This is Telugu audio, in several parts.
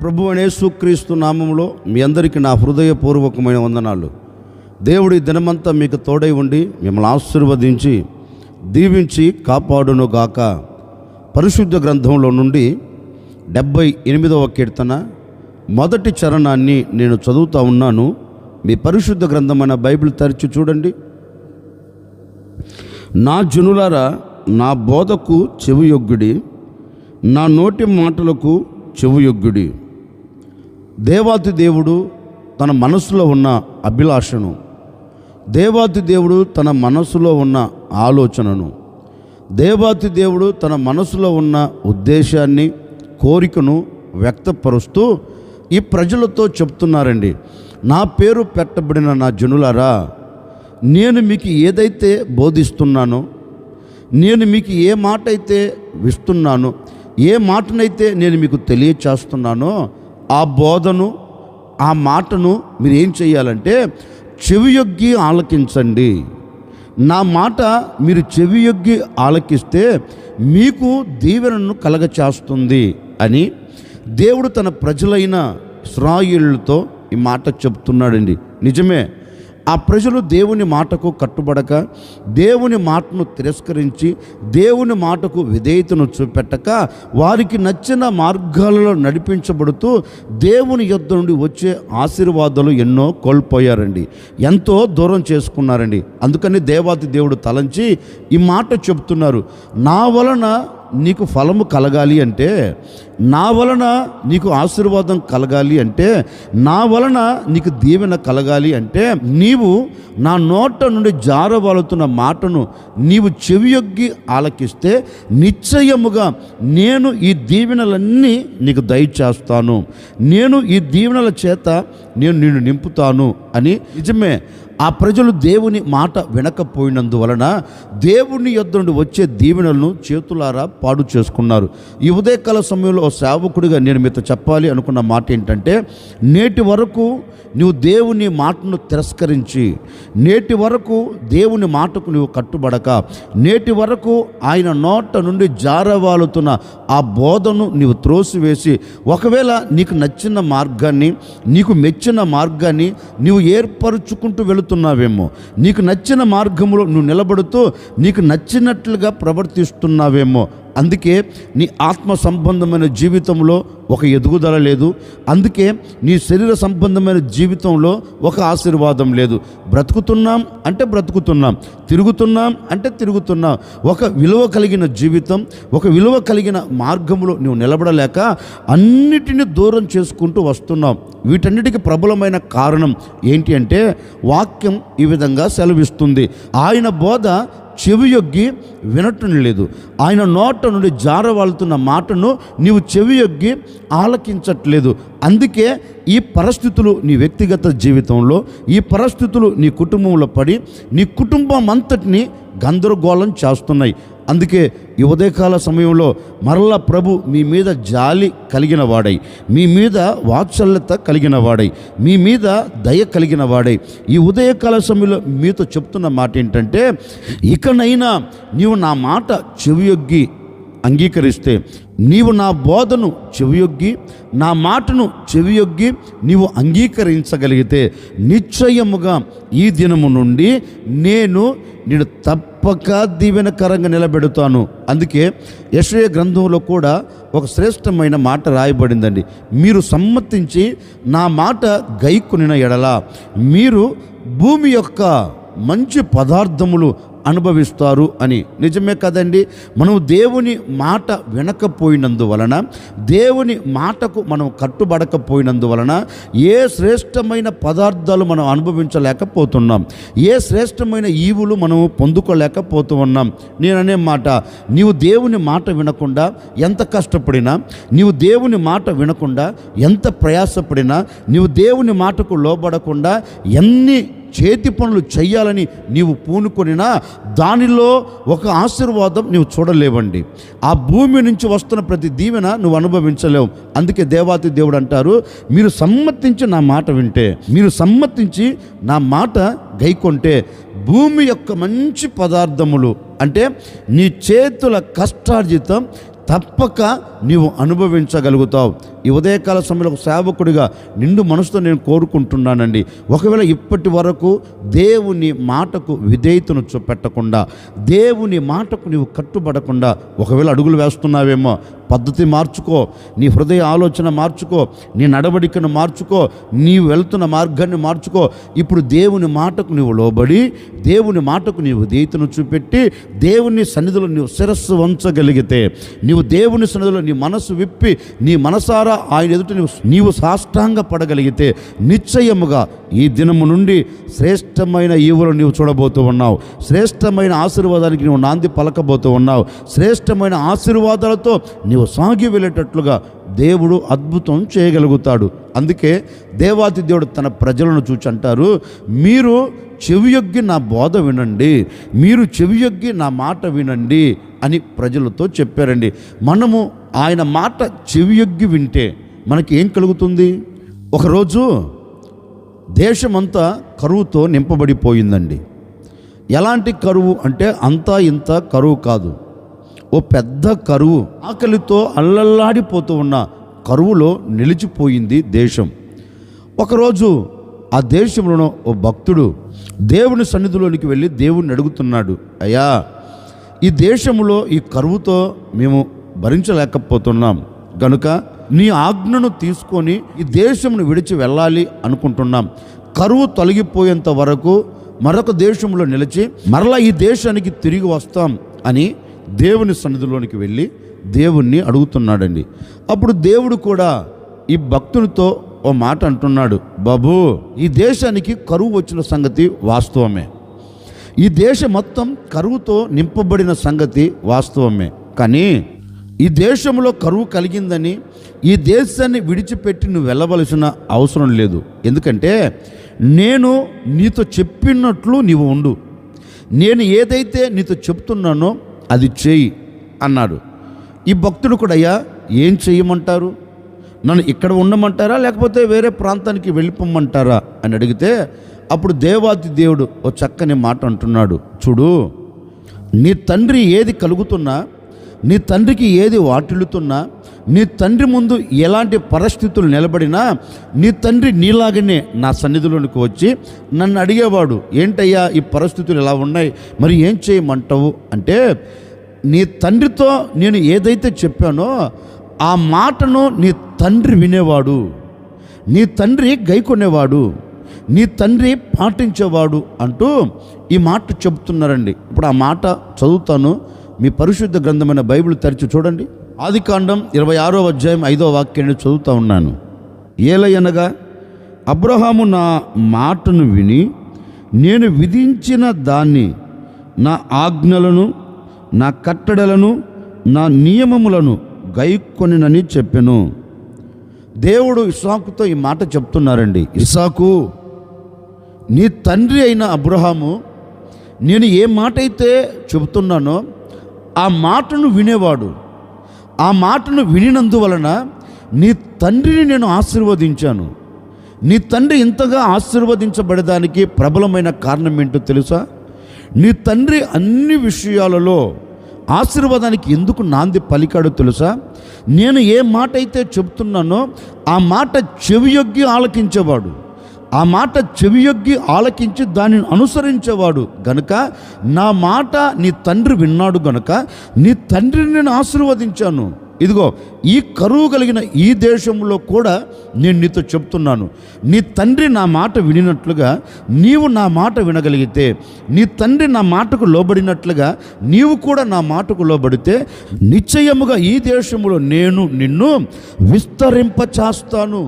మన ప్రభు అయిన యేసుక్రీస్తు నామములో మీ అందరికీ నా హృదయపూర్వకమైన వందనాలు. దేవుడి దినమంతా మీకు తోడై ఉండి మిమ్మల్ని ఆశీర్వదించి దీవించి కాపాడును గాక. పరిశుద్ధ గ్రంథంలో నుండి 78వ కీర్తన మొదటి చరణాన్ని నేను చదువుతూ ఉన్నాను. మీ పరిశుద్ధ గ్రంథమైన బైబిల్ తెరిచి చూడండి. నా జనులారా, నా బోధకు చెవియొగ్గుడి, నా నోటి మాటలకు చెవియొగ్గుడి. దేవాతి దేవుడు తన మనసులో ఉన్న అభిలాషను, దేవాతి దేవుడు తన మనసులో ఉన్న ఆలోచనను, దేవాతి దేవుడు తన మనసులో ఉన్న ఉద్దేశాన్ని, కోరికను వ్యక్తపరుస్తూ ఈ ప్రజలతో చెప్తున్నారండి. నా పేరు పెట్టబడిన నా జనులారా, నేను మీకు ఏదైతే బోధిస్తున్నానో, నేను మీకు ఏ మాట అయితే ఇస్తున్నానో, ఏ మాటనైతే నేను మీకు తెలియచేస్తున్నానో, ఆ బోధను, ఆ మాటను మీరు ఏం చేయాలంటే చెవియొగ్గి ఆలకించండి. నా మాట మీరు చెవియొగ్గి ఆలకిస్తే మీకు దీవెనను కలగచేస్తుంది అని దేవుడు తన ప్రజలైన ఇశ్రాయేలుతో ఈ మాట చెప్తున్నాడండి. నిజమే, ఆ ప్రజలు దేవుని మాటకు కట్టుబడక, దేవుని మాటను తిరస్కరించి, దేవుని మాటకు విధేయతను చూపెట్టక, వారికి నచ్చిన మార్గాలలో నడిపించబడుతూ దేవుని యొద్ద నుండి వచ్చే ఆశీర్వాదాలు ఎన్నో కోల్పోయారండి, ఎంతో దూరం చేసుకున్నారండి. అందుకని దేవాతి దేవుడు తలంచి ఈ మాట చెప్తున్నారు. నా వలన నీకు ఫలము కలగాలి అంటే, నా వలన నీకు ఆశీర్వాదం కలగాలి అంటే, నా వలన నీకు దీవెన కలగాలి అంటే, నీవు నా నోట నుండి జారవాలుతున్న మాటను నీవు చెవియొగ్గి ఆలకిస్తే నిశ్చయముగా నేను ఈ దీవెనలన్నీ నీకు దయచేస్తాను, నేను ఈ దీవెనల చేత నేను నిన్ను నింపుతాను అని. నిజమే, ఆ ప్రజలు దేవుని మాట వినకపోయినందువలన దేవుని యొద్ద నుండి వచ్చే దీవెనలను చేతులారా పాడు చేసుకున్నారు. ఈ ఉదయకాల సమయంలో సేవకుడిగా నేను మీతో చెప్పాలి అనుకున్న మాట ఏంటంటే, నేటి వరకు నువ్వు దేవుని మాటను తిరస్కరించి, నేటి వరకు దేవుని మాటకు నువ్వు కట్టుబడక, నేటి వరకు ఆయన నోట నుండి జారవాలుతున్న ఆ బోధను నీవు త్రోసివేసి, ఒకవేళ నీకు నచ్చిన మార్గాన్ని, నీకు మెచ్చిన మార్గాన్ని నీవు ఏర్పరుచుకుంటూ వెళుతున్నావేమో, నీకు నచ్చిన మార్గంలో నువ్వు నిలబడుతూ నీకు నచ్చినట్లుగా ప్రవర్తిస్తున్నావేమో. అందుకే నీ ఆత్మ సంబంధమైన జీవితంలో ఒక ఎదుగుదల లేదు, అందుకే నీ శరీర సంబంధమైన జీవితంలో ఒక ఆశీర్వాదం లేదు. బ్రతుకుతున్నాం అంటే బ్రతుకుతున్నాం, తిరుగుతున్నాం అంటే తిరుగుతున్నాం. ఒక విలువ కలిగిన జీవితం, ఒక విలువ కలిగిన మార్గంలో నువ్వు నిలబడలేక అన్నిటినీ దూరం చేసుకుంటూ వస్తున్నావు. వీటన్నిటికీ ప్రబలమైన కారణం ఏంటి అంటే, వాక్యం ఈ విధంగా సెలవిస్తుంది. ఆయన బోధ చెవియొగ్గి వినటం లేదు, ఆయన నోట నుండి జారవాలుతున్న మాటను నీవు చెవియొగ్గి ఆలకించట్లేదు. అందుకే ఈ పరిస్థితులు నీ వ్యక్తిగత జీవితంలో, ఈ పరిస్థితులు నీ కుటుంబంలో పడి నీ కుటుంబం అంతటిని గందరగోళం చేస్తున్నాయి. అందుకే ఈ ఉదయకాల సమయంలో మరలా ప్రభు మీ మీద జాలి కలిగిన వాడై, మీ మీద వాత్సల్యత కలిగిన వాడై, మీ మీద దయ కలిగిన వాడై ఈ ఉదయకాల సమయంలో మీతో చెప్తున్న మాట ఏంటంటే, ఇకనైనా నీవు నా మాట చెవియొగ్గి అంగీకరిస్తే, నీవు నా బోధను చెవియొగ్గి, నా మాటను చెవియొగ్గి నీవు అంగీకరించగలిగితే, నిశ్చయముగా ఈ దినము నుండి నేను తప్పక దీవెనకరంగా నిలబెడతాను. అందుకే యెషయా గ్రంథంలో కూడా ఒక శ్రేష్టమైన మాట రాయబడిందండి. మీరు సమ్మతించి నా మాట గైకొనిన ఎడల మీరు భూమి యొక్క మంచి పదార్థములు అనుభవిస్తారు అని. నిజమే కదండి, మనం దేవుని మాట వినకపోయినందువలన, దేవుని మాటకు మనం కట్టుబడకపోయినందువలన ఏ శ్రేష్టమైన పదార్థాలు మనం అనుభవించలేకపోతున్నాం, ఏ శ్రేష్టమైన ఈవులు మనం పొందుకోలేకపోతూ ఉన్నాం. నేననే మాట, నీవు దేవుని మాట వినకుండా ఎంత కష్టపడినా, నీవు దేవుని మాట వినకుండా ఎంత ప్రయాసపడినా, నీవు దేవుని మాటకు లోబడకుండా ఎన్ని చేతి పనులు చెయ్యాలని నీవు పూనుకొనినా దానిలో ఒక ఆశీర్వాదం నీవు చూడలేవండి. ఆ భూమి నుంచి వస్తున్న ప్రతి దీవెన నువ్వు అనుభవించలేవు. అందుకే దేవాతి దేవుడు అంటారు, మీరు సమ్మతించి నా మాట వింటే, మీరు సమ్మతించి నా మాట గైకొంటే భూమి యొక్క మంచి పదార్థములు అంటే నీ చేతుల కష్టార్జితం తప్పక నీవు అనుభవించగలుగుతావు. ఈ ఉదయకాల సమయంలో ఒక సేవకుడిగా నిండు మనసుతో నేను కోరుకుంటున్నానండి. ఒకవేళ ఇప్పటి వరకు దేవుని మాటకు విధేయతను చూపెట్టకుండా, దేవుని మాటకు నీవు కట్టుబడకుండా ఒకవేళ అడుగులు వేస్తున్నావేమో, పద్ధతి మార్చుకో, నీ హృదయ ఆలోచన మార్చుకో, నీ నడవడికను మార్చుకో, నీవు వెళ్తున్న మార్గాన్ని మార్చుకో. ఇప్పుడు దేవుని మాటకు నీవు లోబడి, దేవుని మాటకు నీవు విధేయతను చూపెట్టి, దేవుని సన్నిధిలో నీవు శిరస్సు వంచగలిగితే, నీవు దేవుని సన్నిధిలో నీ మనసు విప్పి, నీ మనసారా ఆయన ఎదుట నీవు సాష్టాంగ పడగలిగితే, నిశ్చయముగా ఈ దినము నుండి శ్రేష్టమైన ఈవులు నీవు చూడబోతూ ఉన్నావు. శ్రేష్టమైన ఆశీర్వాదానికి నీవు నాంది పలకబోతూ ఉన్నావు. శ్రేష్టమైన ఆశీర్వాదాలతో నీవు సాగి వెళ్ళేటట్లుగా దేవుడు అద్భుతం చేయగలుగుతాడు. అందుకే దేవాతి దేవుడు తన ప్రజలను చూచి అంటారు, మీరు చెవియొగ్గి నా బోధ వినండి, మీరు చెవియొగ్గి నా మాట వినండి అని ప్రజలతో చెప్పారండి. మనము ఆయన మాట చెవియొగ్గి వింటే మనకి ఏం కలుగుతుంది? ఒకరోజు దేశమంతా కరువుతో నింపబడిపోయిందండి. ఎలాంటి కరువు అంటే అంతా ఇంత కరువు కాదు, ఓ పెద్ద కరువు. ఆకలితో అల్లల్లాడిపోతూ ఉన్న కరువులో నిలిచిపోయింది దేశం. ఒకరోజు ఆ దేశంలోనో ఓ భక్తుడు దేవుని సన్నిధిలోనికి వెళ్ళి దేవుణ్ణి అడుగుతున్నాడు, అయ్యా, ఈ దేశంలో ఈ కరువుతో మేము భరించలేకపోతున్నాం గనుక నీ ఆజ్ఞను తీసుకొని ఈ దేశంను విడిచి వెళ్ళాలి అనుకుంటున్నాం. కరువు తొలగిపోయేంత వరకు మరొక దేశంలో నిలిచి మరలా ఈ దేశానికి తిరిగి వస్తాం అని దేవుని సన్నిధిలోనికి వెళ్ళి దేవుణ్ణి అడుగుతున్నాడండి. అప్పుడు దేవుడు కూడా ఈ భక్తునితో ఓ మాట అంటున్నాడు, బాబు, ఈ దేశానికి కరువు వచ్చిన సంగతి వాస్తవమే, ఈ దేశం మొత్తం కరువుతో నింపబడిన సంగతి వాస్తవమే. కానీ ఈ దేశంలో కరువు కలిగిందని ఈ దేశాన్ని విడిచిపెట్టి నువ్వు వెళ్ళవలసిన అవసరం లేదు. ఎందుకంటే నేను నీతో చెప్పినట్లు నీవు ఉండు, నేను ఏదైతే నీతో చెప్తున్నానో అది చేయి అన్నాడు. ఈ భక్తుడు కూడా, అయ్యా, ఏం చేయమంటారు? నన్ను ఇక్కడ ఉండమంటారా లేకపోతే వేరే ప్రాంతానికి వెళ్ళిపోమంటారా అని అడిగితే, అప్పుడు దేవాతి దేవుడు ఓ చక్కని మాట అంటున్నాడు, చూడు, నీ తండ్రి ఏది కలుగుతున్నా, నీ తండ్రికి ఏది వాటిల్లుతున్నా, నీ తండ్రి ముందు ఎలాంటి పరిస్థితులు నిలబడినా నీ తండ్రి నీలాగనే నా సన్నిధిలోనికి వచ్చి నన్ను అడిగేవాడు, ఏంటయ్యా ఈ పరిస్థితులు ఎలా ఉన్నాయి, మరి ఏం చేయమంటావు అంటే, నీ తండ్రితో నేను ఏదైతే చెప్పానో ఆ మాటను నీ తండ్రి వినేవాడు, నీ తండ్రి గైకొనేవాడు, నీ తండ్రి పాటించేవాడు అంటూ ఈ మాట చెబుతున్నారండి. ఇప్పుడు ఆ మాట చదువుతాను, మీ పరిశుద్ధ గ్రంథమైన బైబిల్ తెరిచి చూడండి. ఆదికాండం 26వ అధ్యాయం 5వ వాక్యాన్ని చదువుతూ ఉన్నాను. ఏలయనగా అబ్రహాము నా మాటను విని నేను విధించిన దాన్ని, నా ఆజ్ఞలను, నా కట్టడలను, నా నియమములను గైకొనినని చెప్పెను. దేవుడు ఇస్సాకుతో ఈ మాట చెప్తున్నారండి, ఇస్సాకు, నీ తండ్రి అయిన అబ్రహాము నేను ఏ మాట అయితే చెబుతున్నానో ఆ మాటను వినేవాడు. ఆ మాటను వినినందువలన నీ తండ్రిని నేను ఆశీర్వదించాను. నీ తండ్రి ఇంతగా ఆశీర్వదించబడడానికి ప్రబలమైన కారణం ఏంటో తెలుసా? నీ తండ్రి అన్ని విషయాలలో ఆశీర్వాదానికి ఎందుకు నాంది పలికాడో తెలుసా? నేను ఏ మాట అయితే చెబుతున్నానో ఆ మాట చెవియొగ్గి ఆలకించేవాడు, ఆ మాట చెవియొగ్గి ఆలకించి దానిని అనుసరించేవాడు గనుక నా మాట నీ తండ్రి విన్నాడు గనుక నీ తండ్రిని నేను ఆశీర్వదించాను. ఇదిగో ఈ కరువు కలిగిన ఈ దేశంలో కూడా నేను నీతో చెప్తున్నాను, నీ తండ్రి నా మాట వినినట్లుగా నీవు నా మాట వినగలిగితే, నీ తండ్రి నా మాటకు లోబడినట్లుగా నీవు కూడా నా మాటకు లోబడితే నిశ్చయముగా ఈ దేశంలో నేను నిన్ను విస్తరింపచేస్తాను,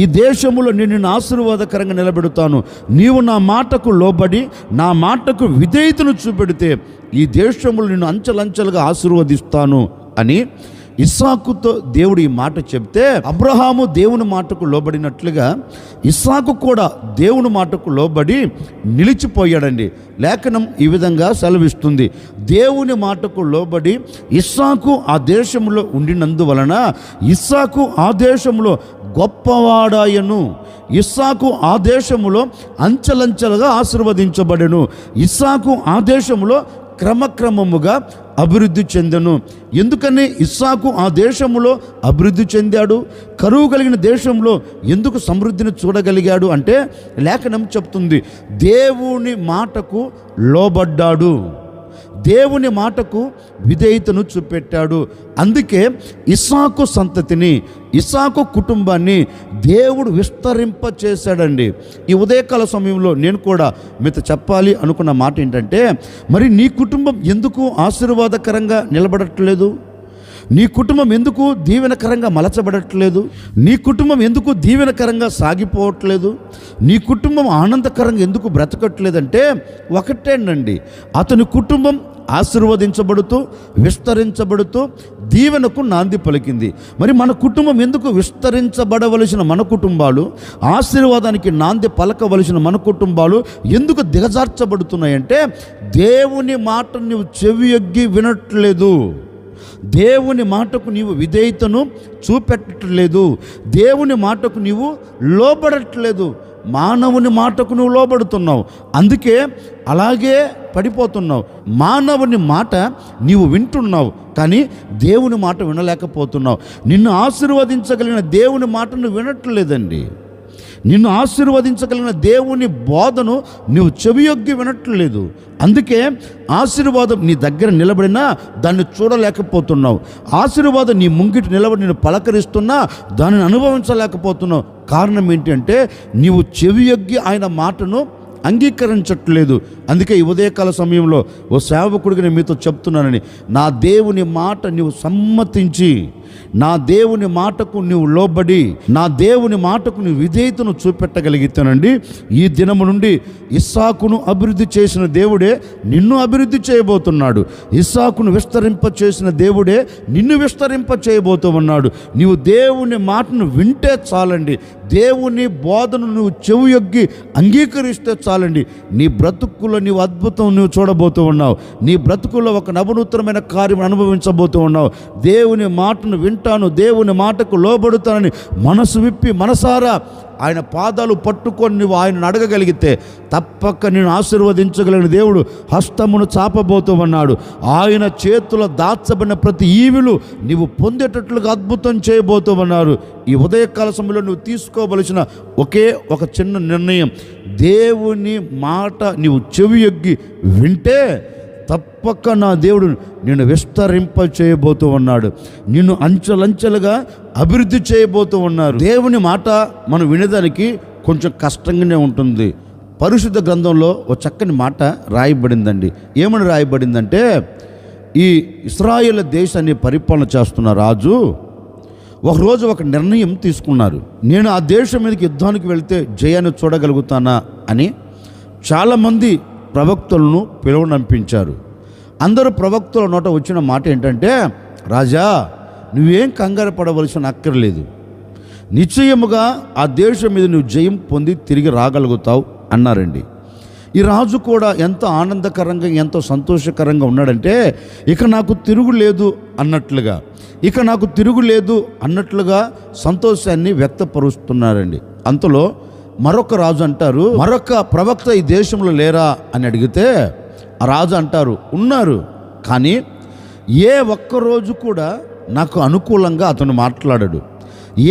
ఈ దేశంలో నిన్ను ఆశీర్వాదకరంగా నిలబెడతాను. నీవు నా మాటకు లోబడి నా మాటకు విధేయతను చూపెడితే ఈ దేశంలో నిన్ను అంచెలంచెలుగా ఆశీర్వదిస్తాను అని ఇస్సాకుతో దేవుడు ఈ మాట చెప్తే, అబ్రహాము దేవుని మాటకు లోబడినట్లుగా ఇస్సాకు కూడా దేవుని మాటకు లోబడి నిలిచిపోయాడండి. లేఖనం ఈ విధంగా సెలవిస్తుంది, దేవుని మాటకు లోబడి ఇస్సాకు ఆ దేశంలో ఉండినందువలన ఇస్సాకు ఆ దేశంలో గొప్పవాడాయను, ఇస్సాకు ఆ దేశంలో అంచెలంచెలుగా ఆశీర్వదించబడెను, ఇస్సాకు ఆ దేశంలో క్రమక్రమముగా అభివృద్ధి చెందెను. ఎందుకని ఇస్సాకు ఆ దేశంలో అభివృద్ధి చెందాడు? కరువు కలిగిన దేశంలో ఎందుకు సమృద్ధిని చూడగలిగాడు అంటే లేఖనం చెప్తుంది, దేవుని మాటకు లోబడ్డాడు, దేవుని మాటకు విధేయతను చూపెట్టాడు. అందుకే ఇస్సాకు సంతతిని, ఇస్సాకు కుటుంబాన్ని దేవుడు విస్తరింప చేశాడండి. ఈ ఉదయకాల సమయంలో నేను కూడా మీతో చెప్పాలి అనుకున్న మాట ఏంటంటే, మరి నీ కుటుంబం ఎందుకు ఆశీర్వాదకరంగా నిలబడట్లేదు? నీ కుటుంబం ఎందుకు దీవెనకరంగా మలచబడట్లేదు? నీ కుటుంబం ఎందుకు దీవెనకరంగా సాగిపోవట్లేదు? నీ కుటుంబం ఆనందకరంగా ఎందుకు బ్రతకట్లేదంటే ఒకటేనండి, అతని కుటుంబం ఆశీర్వదించబడుతూ విస్తరించబడుతూ దీవెనకు నాంది పలికింది. మరి మన కుటుంబం ఎందుకు విస్తరించబడవలసిన మన కుటుంబాలు, ఆశీర్వాదానికి నాంది పలకవలసిన మన కుటుంబాలు ఎందుకు దిగజార్చబడుతున్నాయంటే దేవుని మాట నువ్వు చెవియొగ్గి వినట్లేదు, దేవుని మాటకు నీవు విధేయతను చూపెట్టట్లేదు, దేవుని మాటకు నీవు లోబడట్లేదు, మానవుని మాటకు నువ్వు లోబడుతున్నావు, అందుకే అలాగే పడిపోతున్నావు. మానవుని మాట నీవు వింటున్నావు కానీ దేవుని మాట వినలేకపోతున్నావు. నిన్ను ఆశీర్వదించగలిగిన దేవుని మాట నువ్వు వినట్లేదండి. నిన్ను ఆశీర్వదించగలిగిన దేవుని బోధను నువ్వు చెవియొగ్గి వినట్లేదు. అందుకే ఆశీర్వాదం నీ దగ్గర నిలబడినా దాన్ని చూడలేకపోతున్నావు. ఆశీర్వాదం నీ ముంగిటి నిలబడి నేను పలకరిస్తున్నా దానిని అనుభవించలేకపోతున్నావు. కారణం ఏంటంటే నీవు చెవియొగ్గి ఆయన మాటను అంగీకరించట్లేదు. అందుకే ఈ ఉదయకాల సమయంలో ఓ సేవకుడిగా నేను మీతో చెప్తున్నానని, నా దేవుని మాట నీవు సమ్మతించి, నా దేవుని మాటకు నీవు లోబడి, నా దేవుని మాటకు నీవు విధేయతను చూపెట్టగలిగితేనండి, ఈ దినము నుండి ఇస్సాకును అభివృద్ధి చేసిన దేవుడే నిన్ను అభివృద్ధి చేయబోతున్నాడు. ఇస్సాకును విస్తరింప చేసిన దేవుడే నిన్ను విస్తరింప చేయబోతూ ఉన్నాడు. నీవు దేవుని మాటను వింటే చాలండి, దేవుని బోధను నువ్వు చెవియొగ్గి అంగీకరిస్తే చాలండి, నీ బ్రతుకులో నీవు అద్భుతం నువ్వు చూడబోతూ ఉన్నావు. నీ బ్రతుకుల్లో ఒక నవనూతనమైన కార్యం అనుభవించబోతూ ఉన్నావు. దేవుని మాటను వింటాను, దేవుని మాటకు లోబడుతానని మనసు విప్పి మనసారా ఆయన పాదాలు పట్టుకొని నువ్వు ఆయనను అడగగలిగితే తప్పక నేను ఆశీర్వదించగలిగిన దేవుడు హస్తమును చాపబోతూ ఉన్నాడు. ఆయన చేతుల దాచబడిన ప్రతి ఈవులు నీవు పొందేటట్లుగా అద్భుతం చేయబోతూ ఉన్నారు. ఈ ఉదయకాల సమయంలో నువ్వు తీసుకోవలసిన ఒకే ఒక చిన్న నిర్ణయం, దేవుని మాట నీవు చెవియొగ్గి వింటే తప్పక నా దేవుడు నిన్ను విస్తరింప చేయబోతూ ఉన్నాడు, నిన్ను అంచెలంచెలుగా అభివృద్ధి చేయబోతూ ఉన్నారు. దేవుని మాట మనం వినేదానికి కొంచెం కష్టంగానే ఉంటుంది. పరిశుద్ధ గ్రంథంలో ఒక చక్కని మాట రాయబడిందండి. ఏమని రాయబడిందంటే, ఈ ఇశ్రాయేలు దేశాన్ని పరిపాలన చేస్తున్న రాజు ఒకరోజు ఒక నిర్ణయం తీసుకున్నారు. నేను ఆ దేశం మీదకి యుద్ధానికి వెళ్తే జయాన్ని చూడగలుగుతానా అని చాలామంది ప్రవక్తలను పిలువనంపించారు. అందరూ ప్రవక్తల నోట వచ్చిన మాట ఏంటంటే, రాజా నువ్వేం కంగారు పడవలసిన అక్కర్లేదు, నిశ్చయముగా ఆ దేశం మీద నువ్వు జయం పొంది తిరిగి రాగలుగుతావు అన్నారండి. ఈ రాజు కూడా ఎంత ఆనందకరంగా ఎంతో సంతోషకరంగా ఉన్నాడంటే, ఇక నాకు తిరుగులేదు అన్నట్లుగా, ఇక నాకు తిరుగులేదు అన్నట్లుగా సంతోషాన్ని వ్యక్తపరుస్తున్నారండి. అంతలో మరొక రాజు అంటారు, మరొక ప్రవక్త ఈ దేశంలో లేరా అని అడిగితే ఆ రాజు అంటారు, ఉన్నారు, కానీ ఏ ఒక్కరోజు కూడా నాకు అనుకూలంగా అతను మాట్లాడడు,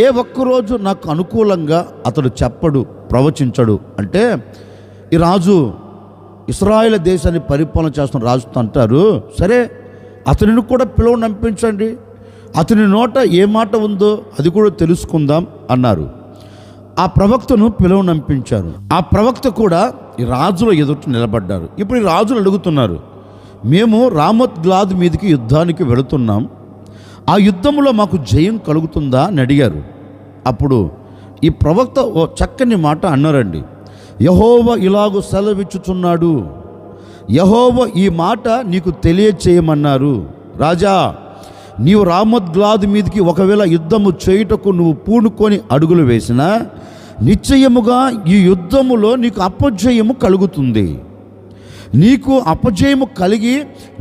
ఏ ఒక్కరోజు నాకు అనుకూలంగా అతడు చెప్పడు, ప్రవచించడు. అంటే ఈ రాజు ఇశ్రాయేలు దేశాన్ని పరిపాలన చేస్తున్న రాజుతో అంటారు, సరే అతనిని కూడా పిలువనంపించండి, అతని నోట ఏ మాట ఉందో అది కూడా తెలుసుకుందాం అన్నారు. ఆ ప్రవక్తను పిలువనంపించారు. ఆ ప్రవక్త కూడా ఈ రాజుల ఎదుట నిలబడ్డారు. ఇప్పుడు ఈ రాజులు అడుగుతున్నారు, మేము రామోత్ గిలాదు మీదకి యుద్ధానికి వెళుతున్నాం, ఆ యుద్ధంలో మాకు జయం కలుగుతుందా అని అడిగారు. అప్పుడు ఈ ప్రవక్త ఓ చక్కని మాట అన్నారండి, యెహోవా ఇలాగూ సెలవిచ్చుచున్నాడు, యెహోవా ఈ మాట నీకు తెలియచేయమన్నారు, రాజా నీవు రామోత్ గిలాదు మీదకి ఒకవేళ యుద్ధము చేయుటకు నువ్వు పూనుకొని అడుగులు వేసినా నిశ్చయముగా ఈ యుద్ధములో నీకు అపజయము కలుగుతుంది, నీకు అపజయము కలిగి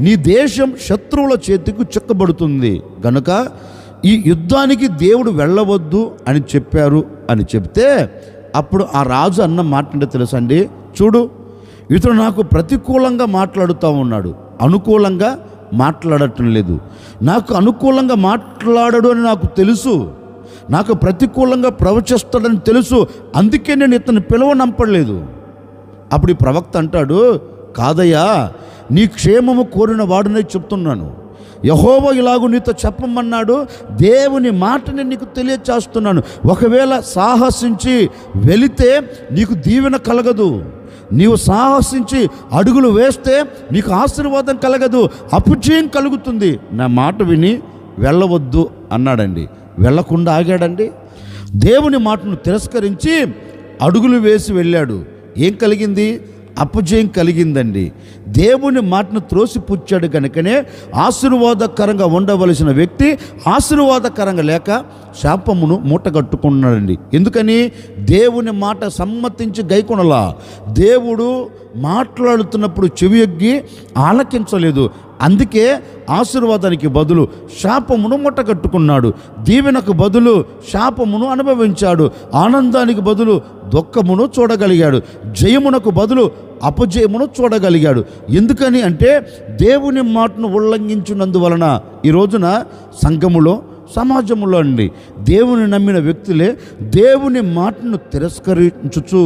నీ దేశం శత్రువుల చేతికి చిక్కబడుతుంది, గనుక ఈ యుద్ధానికి దేవుడు వెళ్ళవద్దు అని చెప్పారు అని చెప్తే, అప్పుడు ఆ రాజు అన్న మాట అంటే తెలుసండి, చూడు ఇతడు నాకు ప్రతికూలంగా మాట్లాడుతూ ఉన్నాడు, అనుకూలంగా మాట్లాడటం లేదు. నాకు అనుకూలంగా మాట్లాడడు అని నాకు తెలుసు, నాకు ప్రతికూలంగా ప్రవచిస్తాడని తెలుసు, అందుకే నేను ఇతను పిలవనంపలేదు. అప్పుడు ఈ ప్రవక్త అంటాడు, కాదయ్యా, నీ క్షేమము కోరిన వాడినే చెప్తున్నాను. యెహోవా ఇలాగూ నీతో చెప్పమన్నాడు, దేవుని మాటని నీకు తెలియచేస్తున్నాను. ఒకవేళ సాహసించి వెళితే నీకు దీవెన కలగదు, నీవు సాహసించి అడుగులు వేస్తే నీకు ఆశీర్వాదం కలగదు, అపజయం కలుగుతుంది. నా మాట విని వెళ్ళవద్దు అన్నాడండి. వెళ్ళకుండా ఆగాడండి. దేవుని మాటను తిరస్కరించి అడుగులు వేసి వెళ్ళాడు. ఏం కలిగింది? అపజయం కలిగిందండి. దేవుని మాటను త్రోసిపుచ్చాడు కనుకనే ఆశీర్వాదకరంగా ఉండవలసిన వ్యక్తి ఆశీర్వాదకరంగా లేక శాపమును మూటగట్టుకున్నాడండి. ఎందుకని? దేవుని మాట సమ్మతించి గైకొనలా. దేవుడు మాట్లాడుతున్నప్పుడు చెవియొగ్గి ఆలకించలేదు. అందుకే ఆశీర్వాదానికి బదులు శాపమును మూటగట్టుకున్నాడు. దీవెనకు బదులు శాపమును అనుభవించాడు. ఆనందానికి బదులు దుఃఖమును చూడగలిగాడు. జయమునకు బదులు అపజయమును చూడగలిగాడు. ఎందుకని అంటే దేవుని మాటను ఉల్లంఘించినందువలన ఈ రోజున సంఘములో, సమాజంలో అండి దేవుని నమ్మిన వ్యక్తులే దేవుని మాటను తిరస్కరించుచు,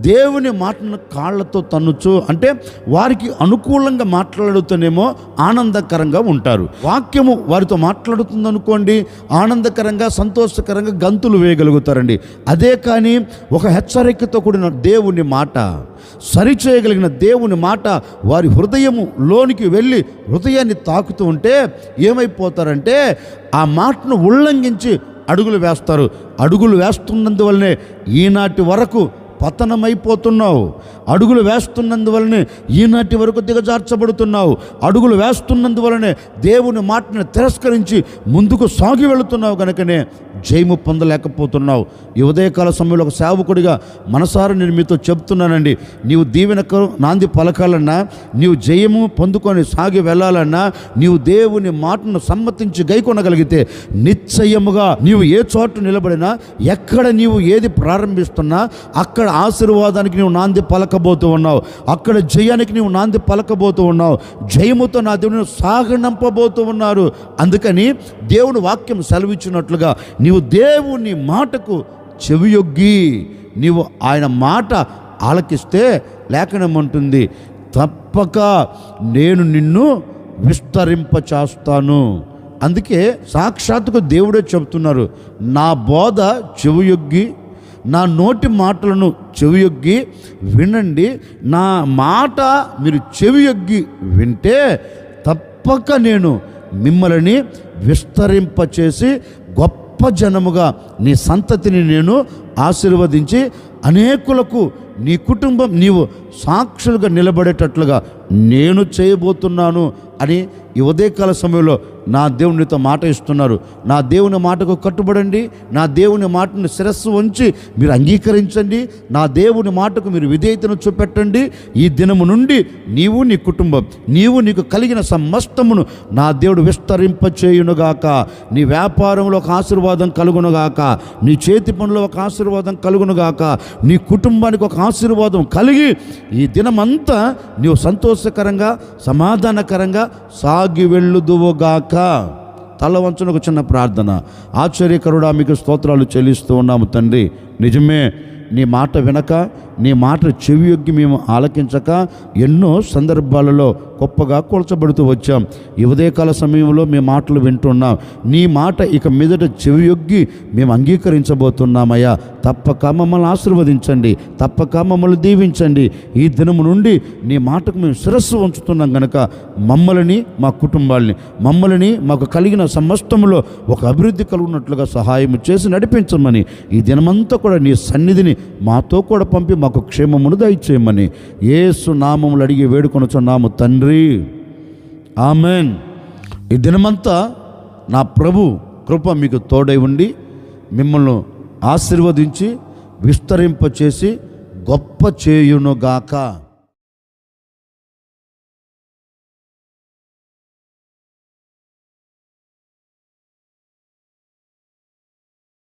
దేవుని మాటను కాళ్ళతో తన్నుచు, అంటే వారికి అనుకూలంగా మాట్లాడుతూనేమో ఆనందకరంగా ఉంటారు. వాక్యము వారితో మాట్లాడుతుంది అనుకోండి, ఆనందకరంగా సంతోషకరంగా గంతులు వేయగలుగుతారండి. అదే కానీ ఒక హెచ్చరికతో కూడిన దేవుని మాట, సరిచేయగలిగిన దేవుని మాట వారి హృదయము లోనికి వెళ్ళి హృదయాన్ని తాకుతూ ఉంటే ఏమైపోతారంటే ఆ మాటను ఉల్లంఘించి అడుగులు వేస్తారు. అడుగులు వేస్తున్నందువల్లనే ఈనాటి వరకు పతనమైపోతున్నావు. అడుగులు వేస్తున్నందువలనే ఈనాటి వరకు దిగజార్చబడుతున్నావు. అడుగులు వేస్తున్నందువలనే దేవుని మాటను తిరస్కరించి ముందుకు సాగి వెళుతున్నావు కనుకనే జయము పొందలేకపోతున్నావు. ఈ ఉదయకాల సమయంలో ఒక సేవకుడిగా మనసారా నేను మీతో చెప్తున్నానండి, నీవు దీవెనకు నాంది పలకాలన్నా, నీవు జయము పొందుకొని సాగి వెళ్ళాలన్నా, నీవు దేవుని మాటను సమ్మతించి గైకొనగలిగితే నిశ్చయముగా నీవు ఏ చోటు నిలబడినా, ఎక్కడ నీవు ఏది ప్రారంభిస్తున్నా అక్కడ ఆశీర్వాదానికి నీవు నాంది పలకబోతూ ఉన్నావు. అక్కడ జయానికి నీవు నాంది పలకబోతూ ఉన్నావు. జయముతో నా దేవుని సాగనంపబోతూ ఉన్నారు. అందుకని దేవుని వాక్యం సెలవిచ్చినట్లుగా నీవు దేవుని మాటకు చెవియొగ్గి నీవు ఆయన మాట ఆలకిస్తే లేఖనమంటుంది, తప్పక నేను నిన్ను విస్తరింపచేస్తాను. అందుకే సాక్షాత్తుగా దేవుడే చెబుతున్నారు, నా బోధ చెవియొగ్గి, నా నోటి మాటలను చెవియొగ్గి వినండి. నా మాట మీరు చెవియొగ్గి వింటే తప్పక నేను మిమ్మల్ని విస్తరింపచేసి గొప్ప జనముగా నీ సంతతిని నేను ఆశీర్వదించి అనేకులకు నీ కుటుంబం నీవు సాక్షులుగా నిలబడేటట్లుగా నేను చేయబోతున్నాను అని ఈ ఉదయకాల సమయంలో నా దేవునితో మాట ఇస్తున్నారు. నా దేవుని మాటకు కట్టుబడండి. నా దేవుని మాటను శిరస్సు ఉంచి మీరు అంగీకరించండి. నా దేవుని మాటకు మీరు విధేయతను చూపెట్టండి. ఈ దినము నుండి నీవు, నీ కుటుంబం, నీవు నీకు కలిగిన సమస్తమును నా దేవుడు విస్తరింపచేయునుగాక. నీ వ్యాపారంలో ఒక ఆశీర్వాదం కలుగునుగాక, నీ చేతి పనులో ఒక ఆశీర్వాదం కలుగునుగాక, నీ కుటుంబానికి ఒక ఆశీర్వాదం కలిగి ఈ దినమంతా నీవు సంతోషకరంగా సమాధానకరంగా సాగి వెళ్ళుదువుగాక. తల వంచున ఒక చిన్న ప్రార్థన. ఆశ్చర్యకరుడా మీకు స్తోత్రాలు చెల్లిస్తూ ఉన్నాము తండ్రి. నిజమే, నీ మాట వినక, నీ మాట చెవియొగ్గి మేము ఆలకించక ఎన్నో సందర్భాలలో గొప్పగా కూల్చబడుతూ వచ్చాం. ఈ ఉదయకాల సమయంలో మీ మాటలు వింటున్నాం. నీ మాట ఇక మీదట చెవియొగ్గి మేము అంగీకరించబోతున్నామయ్యా. తప్పక మమ్మల్ని ఆశీర్వదించండి, తప్పక మమ్మల్ని దీవించండి. ఈ దినము నుండి నీ మాటకు మేము శిరస్సు ఉంచుతున్నాం కనుక మమ్మల్ని, మా కుటుంబాలని, మమ్మల్ని మాకు కలిగిన సమస్తములో ఒక అభివృద్ధి కలుగునట్లుగా సహాయం చేసి నడిపించమని, ఈ దినమంతా కూడా నీ సన్నిధిని మాతో కూడా పంపి మాకు క్షేమమును దయచేయమని యేసు నామములు అడిగి వేడుకొనుచున్నాము తండ్రి, ఆమెన్. ఈ దినమంతా నా ప్రభు కృప మీకు తోడై ఉండి మిమ్మల్ని ఆశీర్వదించి విస్తరింపచేసి గొప్ప చేయునుగాక.